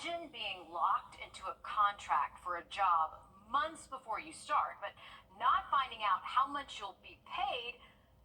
Imagine being locked into a contract for a job months before you start, but not finding out how much you'll be paid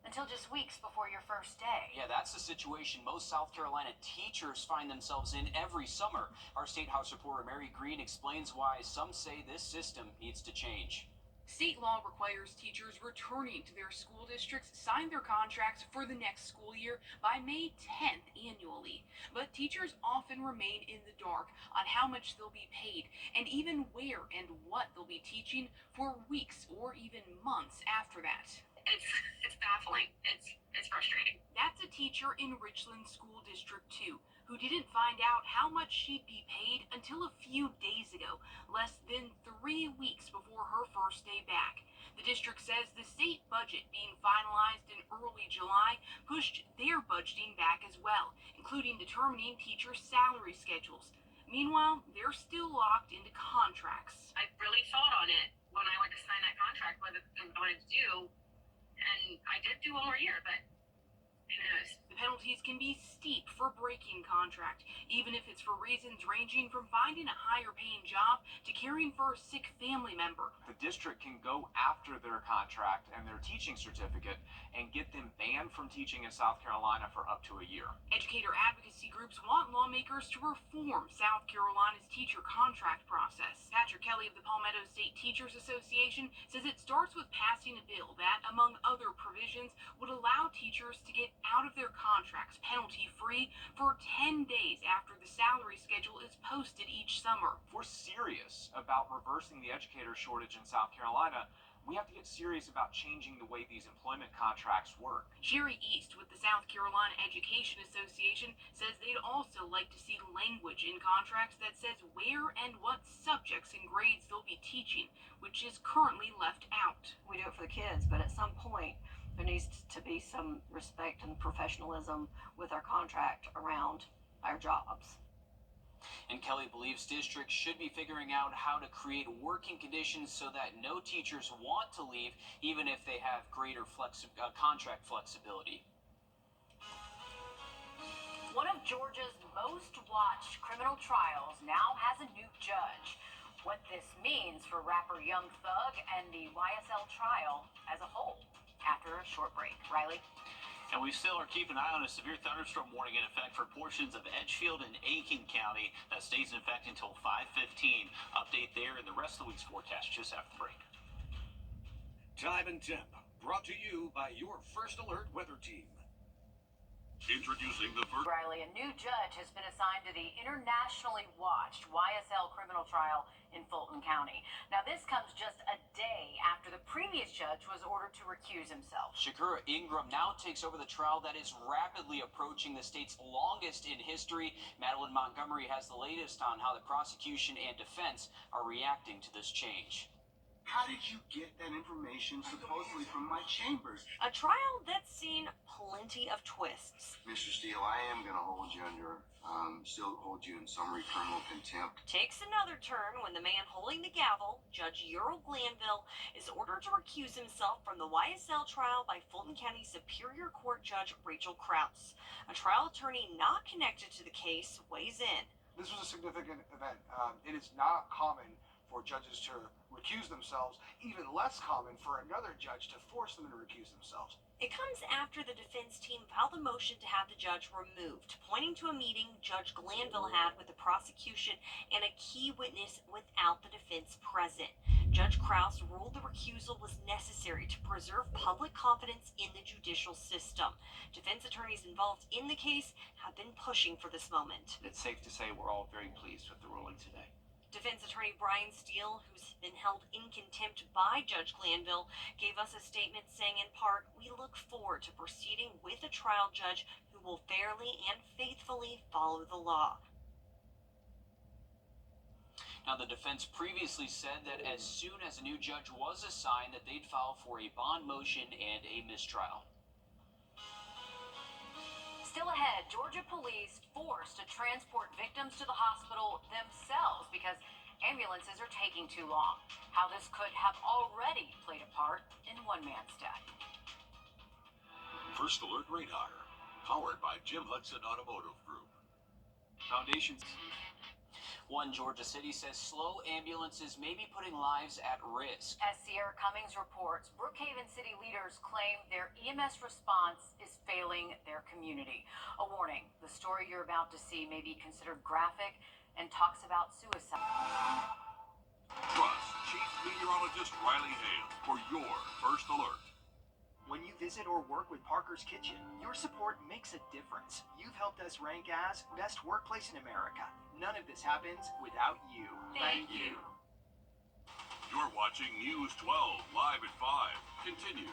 until just weeks before your first day. Yeah, that's the situation most South Carolina teachers find themselves in every summer. Our State House reporter Mary Green explains why some say this system needs to change. State law requires teachers returning to their school districts sign their contracts for the next school year by May 10th annually. But teachers often remain in the dark on how much they'll be paid and even where and what they'll be teaching for weeks or even months after that. It's baffling. It's frustrating. That's a teacher in Richland School District 2 who didn't find out how much she'd be paid until a few days ago, less than 3 weeks before her first day back. The district says the state budget being finalized in early July pushed their budgeting back as well, including determining teachers' salary schedules. Meanwhile, they're still locked into contracts. I really thought on it when I went to sign that contract, what I wanted to do, and I did do one more year, but who knows? The penalties can be steep for breaking contract, even if it's for reasons ranging from finding a higher paying job to caring for a sick family member. The district can go after their contract and their teaching certificate and get them banned from teaching in South Carolina for up to a year. Educator advocacy groups want lawmakers to reform South Carolina's teacher contract process. Patrick Kelly of the Palmetto State Teachers Association says it starts with passing a bill that, among other provisions, would allow teachers to get out of their contracts penalty-free for 10 days after the salary schedule is posted each summer. If we're serious about reversing the educator shortage in South Carolina, we have to get serious about changing the way these employment contracts work. Sherry East with the South Carolina Education Association says they'd also like to see language in contracts that says where and what subjects and grades they'll be teaching, which is currently left out. We do it for the kids, but at some point there needs to be some respect and professionalism with our contract around our jobs. And Kelly believes districts should be figuring out how to create working conditions so that no teachers want to leave, even if they have greater contract flexibility. One of Georgia's most watched criminal trials now has a new judge. What this means for rapper Young Thug and the YSL trial as a whole. After a short break. Riley? And we still are keeping an eye on a severe thunderstorm warning in effect for portions of Edgefield and Aiken County. That stays in effect until 5:15. Update there in the rest of the week's forecast just after the break. Time and Temp, brought to you by your First Alert weather team. Introducing the first. Riley, a new judge has been assigned to the internationally watched YSL criminal trial in Fulton County. Now, this comes just a day after the previous judge was ordered to recuse himself. Shakura Ingram now takes over the trial that is rapidly approaching the state's longest in history. Madeline Montgomery has the latest on how the prosecution and defense are reacting to this change. How did you get that information supposedly from my chambers? A trial that's seen plenty of twists. Mr. Steele, I am going to hold you still hold you in summary criminal contempt. Takes another turn when the man holding the gavel, Judge Ural Glanville, is ordered to recuse himself from the YSL trial by Fulton County Superior Court Judge Rachel Krause. A trial attorney not connected to the case weighs in. This was a significant event. It is not common for judges to recuse themselves, even less common for another judge to force them to recuse themselves. It comes after the defense team filed a motion to have the judge removed, pointing to a meeting Judge Glanville had with the prosecution and a key witness without the defense present. Judge Krause ruled the recusal was necessary to preserve public confidence in the judicial system. Defense attorneys involved in the case have been pushing for this moment. It's safe to say we're all very pleased with the ruling today. Defense attorney Brian Steele, who's been held in contempt by Judge Glanville, gave us a statement saying, in part, "We look forward to proceeding with a trial judge who will fairly and faithfully follow the law." Now, the defense previously said that as soon as a new judge was assigned, that they'd file for a bond motion and a mistrial. Still ahead, Georgia police forced to transport victims to the hospital themselves because ambulances are taking too long. How this could have already played a part in one man's death. First Alert Radar, powered by Jim Hudson Automotive Group. Foundations. One Georgia city says slow ambulances may be putting lives at risk. As Sierra Cummings reports, Brookhaven city leaders claim their EMS response is failing their community. A warning, the story you're about to see may be considered graphic and talks about suicide. Trust Chief Meteorologist Riley Hale for your first alert. When you visit or work with Parker's Kitchen, your support makes a difference. You've helped us rank as Best Workplace in America. None of this happens without you. Thank you. You're watching News 12 live at 5. Continues.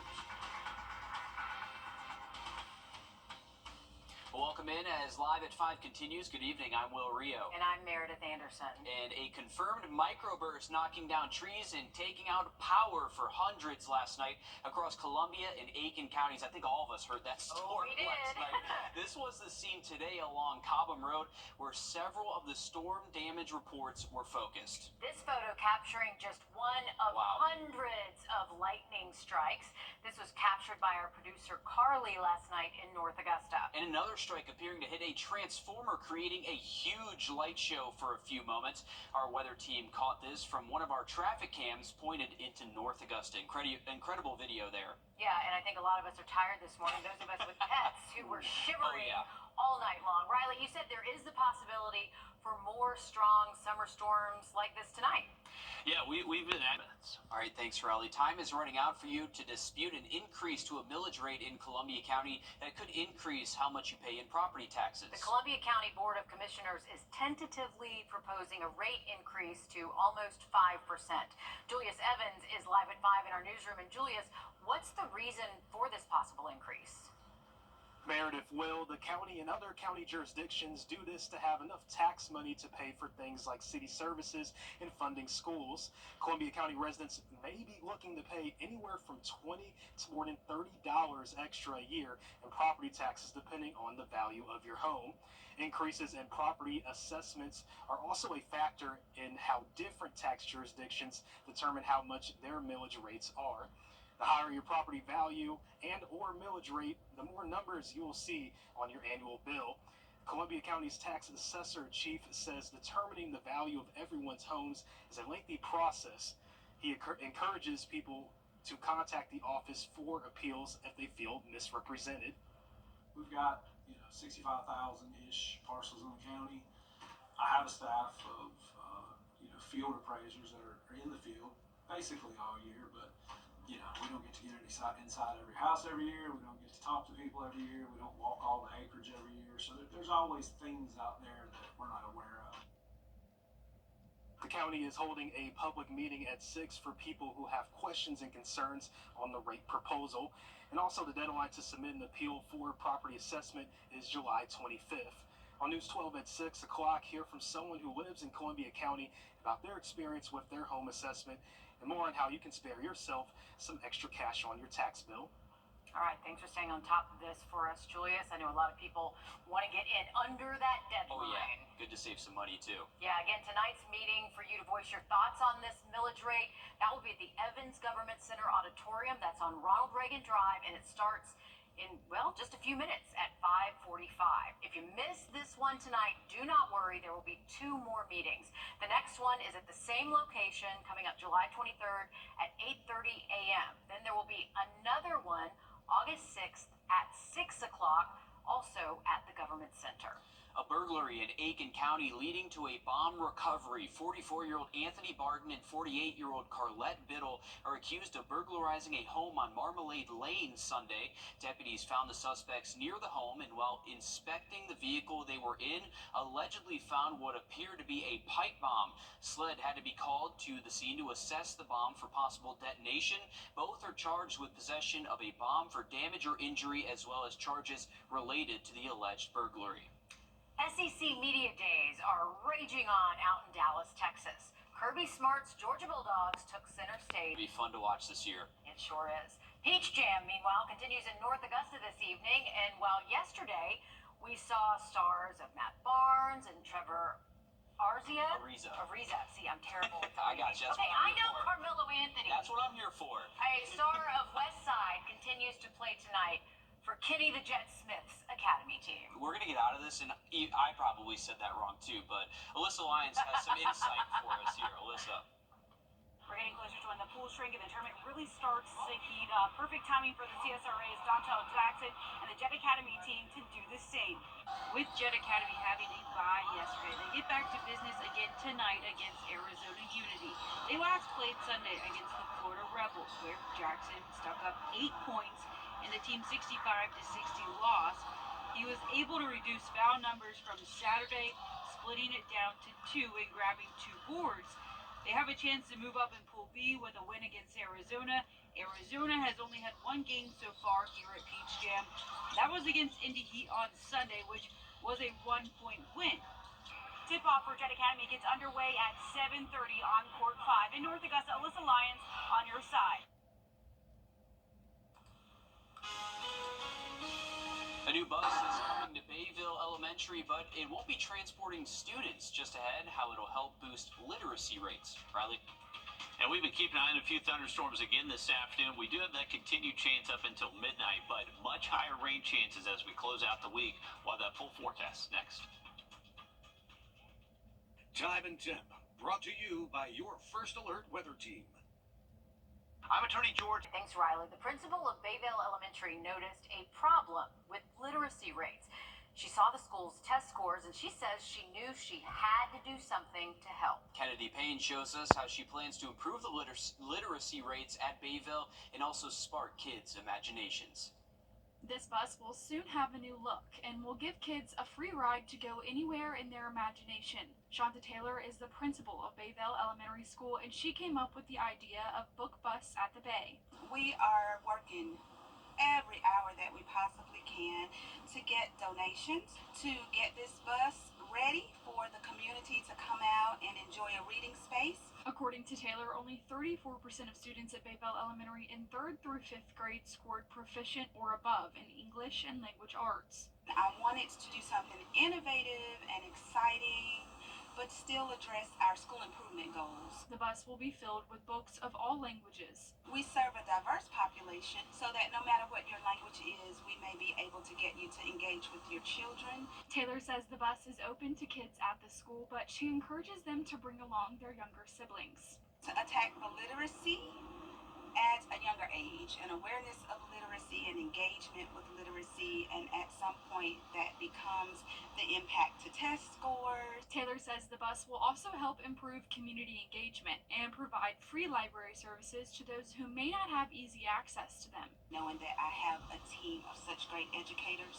Welcome in as Live at 5 continues. Good evening, I'm Will Rio. And I'm Meredith Anderson. And a confirmed microburst knocking down trees and taking out power for hundreds last night across Columbia and Aiken counties. I think all of us heard that storm last night. This was the scene today along Cobham Road where several of the storm damage reports were focused. This photo capturing just one of hundreds of lightning strikes. This was captured by our producer Carly last night in North Augusta. And another strike appearing to hit a transformer, creating a huge light show for a few moments. Our weather team caught this from one of our traffic cams pointed into North Augusta. Incredible video there. Yeah, and I think a lot of us are tired this morning, those of us with pets who were shivering all night long. Riley, you said there is the possibility for more strong summer storms like this tonight. Yeah, we've been at it. All right, thanks, Riley. Time is running out for you to dispute an increase to a millage rate in Columbia County that could increase how much you pay in property taxes. The Columbia County Board of Commissioners is tentatively proposing a rate increase to almost 5%. Julius Evans is live at 5 in our newsroom. And Julius, what's the reason for this possible increase? Meredith, Will, the county and other county jurisdictions do this to have enough tax money to pay for things like city services and funding schools. Columbia County residents may be looking to pay anywhere from $20 to more than $30 extra a year in property taxes depending on the value of your home. Increases in property assessments are also a factor in how different tax jurisdictions determine how much their millage rates are. The higher your property value and or millage rate, the more numbers you will see on your annual bill. Columbia County's tax assessor chief says determining the value of everyone's homes is a lengthy process. He encourages people to contact the office for appeals if they feel misrepresented. We've got 65,000-ish parcels in the county. I have a staff of field appraisers that are in the field basically all year, but we don't get to get inside every house every year. We don't get to talk to people every year. We don't walk all the acreage every year. So there's always things out there that we're not aware of. The county is holding a public meeting at 6 for people who have questions and concerns on the rate proposal. And also the deadline to submit an appeal for property assessment is July 25th. On News 12 at 6 o'clock, hear from someone who lives in Columbia County about their experience with their home assessment and more on how you can spare yourself some extra cash on your tax bill. All right, thanks for staying on top of this for us, Julius. I know a lot of people want to get in under that deadline. Oh, yeah. Good to save some money, too. Yeah, again, tonight's meeting for you to voice your thoughts on this millage rate, that will be at the Evans Government Center Auditorium. That's on Ronald Reagan Drive, and it starts in, just a few minutes at 5:45. If you miss this one tonight, do not worry. There will be 2 more meetings. The next one is at the same location coming up July 23rd at 8:30 a.m. Then there will be another one August 6th at 6 o'clock, also at the Government Center. A burglary in Aiken County leading to a bomb recovery. 44-year-old Anthony Barton and 48-year-old Carlette Biddle are accused of burglarizing a home on Marmalade Lane Sunday. Deputies found the suspects near the home and while inspecting the vehicle they were in, allegedly found what appeared to be a pipe bomb. SLED had to be called to the scene to assess the bomb for possible detonation. Both are charged with possession of a bomb for damage or injury as well as charges related to the alleged burglary. SEC Media Days are raging on out in Dallas, Texas. Kirby Smart's Georgia Bulldogs took center stage. It'll be fun to watch this year. It sure is. Peach Jam, meanwhile, continues in North Augusta this evening. And while yesterday we saw stars of Matt Barnes and Trevor Ariza. See, I'm terrible with I got you. Okay, I know Carmelo Anthony. That's what I'm here for. A star of West Side continues to play tonight. for Kenny the Jet Smith's Academy team. We're going to get out of this, and I probably said that wrong too, but Alyssa Lyons has some insight for us here. Alyssa. We're getting closer to when the pool shrink and the tournament really starts to heat up. Perfect timing for the CSRA's Dontel Jackson and the Jet Academy team to do the same. With Jet Academy having a bye yesterday, they get back to business again tonight against Arizona Unity. They last played Sunday against the Florida Rebels, where Jackson stuck up 8 points in the team's 65-60 loss. He was able to reduce foul numbers from Saturday, splitting it down to 2 and grabbing 2 boards. They have a chance to move up in Pool B with a win against Arizona. Arizona has only had 1 game so far here at Peach Jam. That was against Indy Heat on Sunday, which was a 1-point win. Tip-off for Jet Academy gets underway at 7:30 on Court 5. In North Augusta, Alyssa Lyons on your side. A new bus is coming to Bayville Elementary, but it won't be transporting students. Just ahead, how it'll help boost literacy rates. Riley? And we've been keeping an eye on a few thunderstorms again this afternoon. We do have that continued chance up until midnight, but much higher rain chances as we close out the week. While that full forecast next. Time and Temp, brought to you by your First Alert weather team. I'm Attorney George. Thanks, Riley. The principal of Bayville Elementary noticed a problem with literacy rates. She saw the school's test scores, and she says she knew she had to do something to help. Kennedy Payne shows us how she plans to improve the literacy rates at Bayville and also spark kids' imaginations. This bus will soon have a new look and will give kids a free ride to go anywhere in their imagination. Shonda Taylor is the principal of Bayville Elementary School, and she came up with the idea of Book Bus at the Bay. We are working every hour that we possibly can to get donations, to get this bus ready for the community to come out and enjoy a reading space. According to Taylor, only 34% of students at Bayville Elementary in 3rd through 5th grade scored proficient or above in English and language arts. I wanted to do something innovative and exciting, but still address our school improvement goals. The bus will be filled with books of all languages. We serve a diverse population so that no matter what your language is, we may be able to get you to engage with your children. Taylor says the bus is open to kids at the school, but she encourages them to bring along their younger siblings. To attack the literacy at a younger age, an awareness of literacy and engagement with literacy, and at some point that becomes the impact to test scores. Taylor says the bus will also help improve community engagement and provide free library services to those who may not have easy access to them. Knowing that I have a team of such great educators,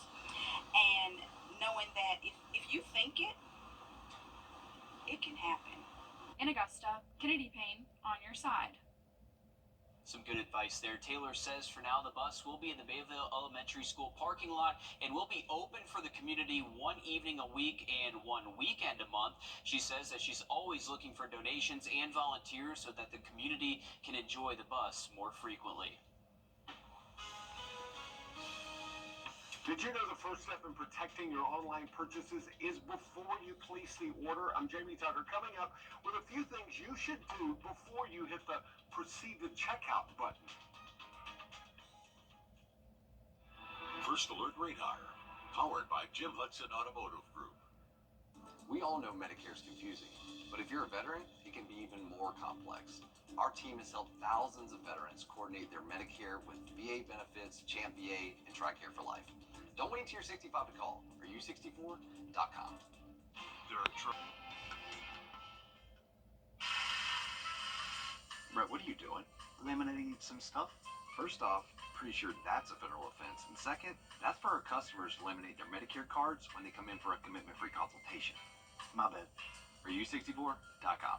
and knowing that if you think it can happen. In Augusta, Kennedy Payne on your side. Some good advice there. Taylor says for now the bus will be in the Bayville Elementary School parking lot and will be open for the community 1 evening a week and 1 weekend a month. She says that she's always looking for donations and volunteers so that the community can enjoy the bus more frequently. Did you know the first step in protecting your online purchases is before you place the order? I'm Jamie Tucker, coming up with a few things you should do before you hit the proceed to checkout button. First Alert Radar, powered by Jim Hudson Automotive Group. We all know Medicare's confusing, but if you're a veteran, it can be even more complex. Our team has helped thousands of veterans coordinate their Medicare with VA benefits, Champ VA, and TRICARE for Life. Don't wait until you're 65 to call, or u64.com. Brett, what are you doing? Eliminating some stuff? First off, pretty sure that's a federal offense. And second, that's for our customers to eliminate their Medicare cards when they come in for a commitment-free consultation. My bad. For u64.com.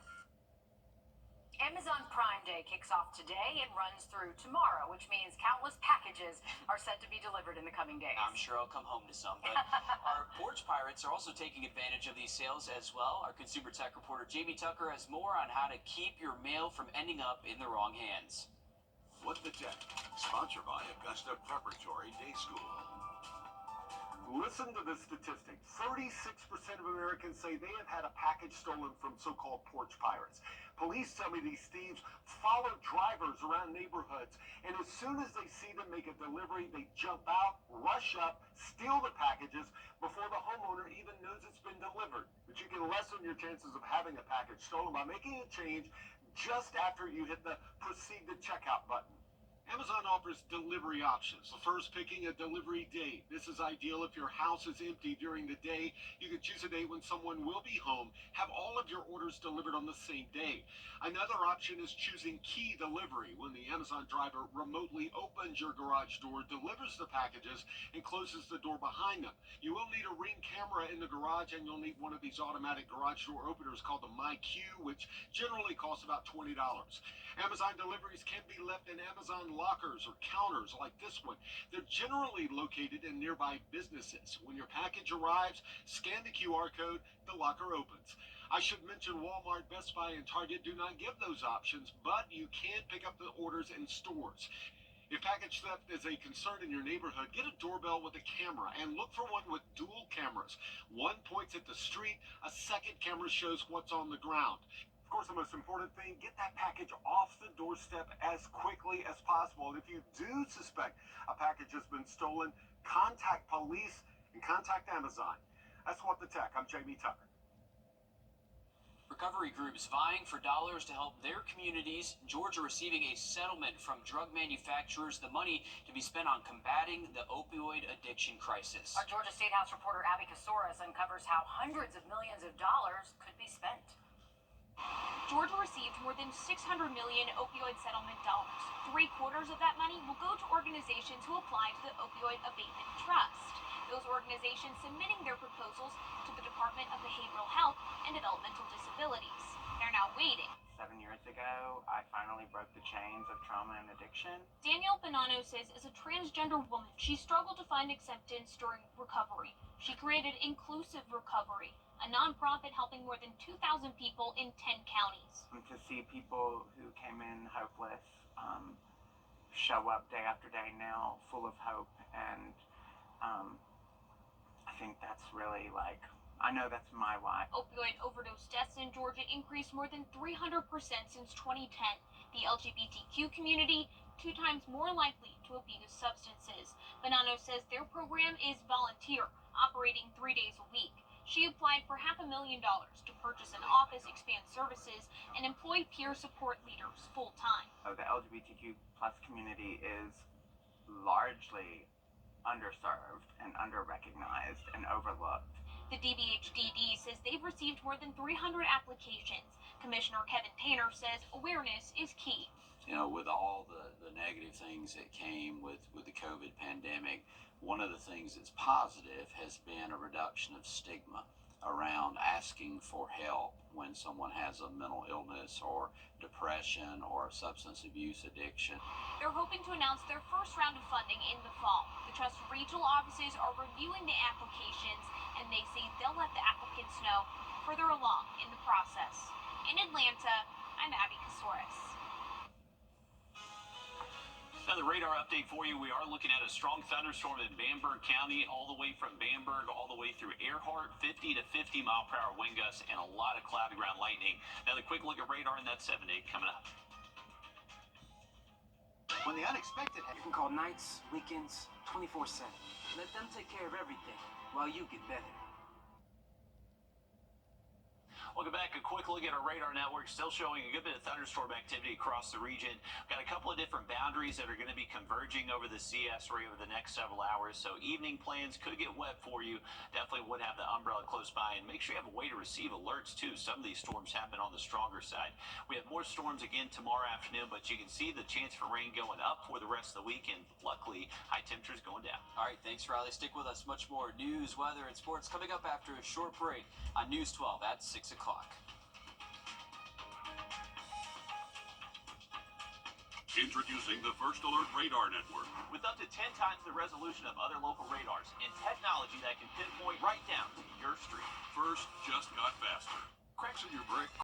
Amazon Prime Day kicks off today and runs through tomorrow, which means countless packages are set to be delivered in the coming days. I'm sure I'll come home to some, but our porch pirates are also taking advantage of these sales as well. Our consumer tech reporter Jamie Tucker has more on how to keep your mail from ending up in the wrong hands. What the Tech, sponsored by Augusta Preparatory Day School. Listen to this statistic. 36% of Americans say they have had a package stolen from so-called porch pirates. Police tell me these thieves follow drivers around neighborhoods, and as soon as they see them make a delivery, they jump out, rush up, steal the packages before the homeowner even knows it's been delivered. But you can lessen your chances of having a package stolen by making a change just after you hit the proceed to checkout button. Amazon offers delivery options. The first, picking a delivery date. This is ideal if your house is empty during the day. You can choose a day when someone will be home. Have all of your orders delivered on the same day. Another option is choosing key delivery, when the Amazon driver remotely opens your garage door, delivers the packages, and closes the door behind them. You will need a Ring camera in the garage, and you'll need one of these automatic garage door openers called the MyQ, which generally costs about $20. Amazon deliveries can be left in Amazon lockers or counters like this one. They're generally located in nearby businesses. When your package arrives, scan the QR code, the locker opens. I should mention Walmart, Best Buy, and Target do not give those options, but you can pick up the orders in stores. If package theft is a concern in your neighborhood, get a doorbell with a camera and look for one with dual cameras. One points at the street, a second camera shows what's on the ground. Of course, the most important thing, get that package off the doorstep as quickly as possible. And if you do suspect a package has been stolen, contact police and contact Amazon. That's What the Tech. I'm Jamie Tucker. Recovery groups vying for dollars to help their communities. Georgia receiving a settlement from drug manufacturers, the money to be spent on combating the opioid addiction crisis. Our Georgia State House reporter Abby Kasoris uncovers how hundreds of millions of dollars could be spent. Georgia received more than $600 million opioid settlement dollars. 3/4 of that money will go to organizations who apply to the Opioid Abatement Trust. Those organizations submitting their proposals to the Department of Behavioral Health and Developmental Disabilities. They're now waiting. 7 years ago, I finally broke the chains of trauma and addiction. Danielle Bonanno says as a transgender woman, she struggled to find acceptance during recovery. She created Inclusive Recovery, a nonprofit helping more than 2,000 people in 10 counties. To see people who came in hopeless show up day after day now full of hope, and I think that's really I know that's my why. Opioid overdose deaths in Georgia increased more than 300% since 2010. The LGBTQ community 2 times more likely to abuse substances. Bonanno says their program is volunteer, operating 3 days a week. She applied for $500,000 to purchase an office, expand services, and employ peer support leaders full-time. So the LGBTQ plus community is largely underserved and under-recognized and overlooked. The DBHDD says they've received more than 300 applications. Commissioner Kevin Tanner says awareness is key. You know, with all the negative things that came with the COVID pandemic, one of the things that's positive has been a reduction of stigma around asking for help when someone has a mental illness or depression or substance abuse addiction. They're hoping to announce their first round of funding in the fall. The Trust regional offices are reviewing the applications, and they say they'll let the applicants know further along in the process. In Atlanta, I'm Abby Kasoris. Another radar update for you. We are looking at a strong thunderstorm in Bamberg County, all the way from Bamberg all the way through Earhart, 50 to 50 mile per hour wind gusts, and a lot of cloud ground lightning. Another quick look at radar in that 7 to 8 coming up. When the unexpected happens, you can call nights, weekends, 24/7. Let them take care of everything while you get better. Welcome back. A quick look at our radar network. Still showing a good bit of thunderstorm activity across the region. Got a couple of different boundaries that are going to be converging over the CS area over the next several hours. So evening plans could get wet for you. Definitely would have the umbrella close by. And make sure you have a way to receive alerts too. Some of these storms happen on the stronger side. We have more storms again tomorrow afternoon, but you can see the chance for rain going up for the rest of the weekend. Luckily, high temperatures going down. All right, thanks, Riley. Stick with us. Much more news, weather, and sports coming up after a short break on News 12 at 6 o'clock. Introducing the First Alert Radar Network. With up to 10 times the resolution of other local radars and technology that can pinpoint right down to your street. First just got faster. Cracks in your brake.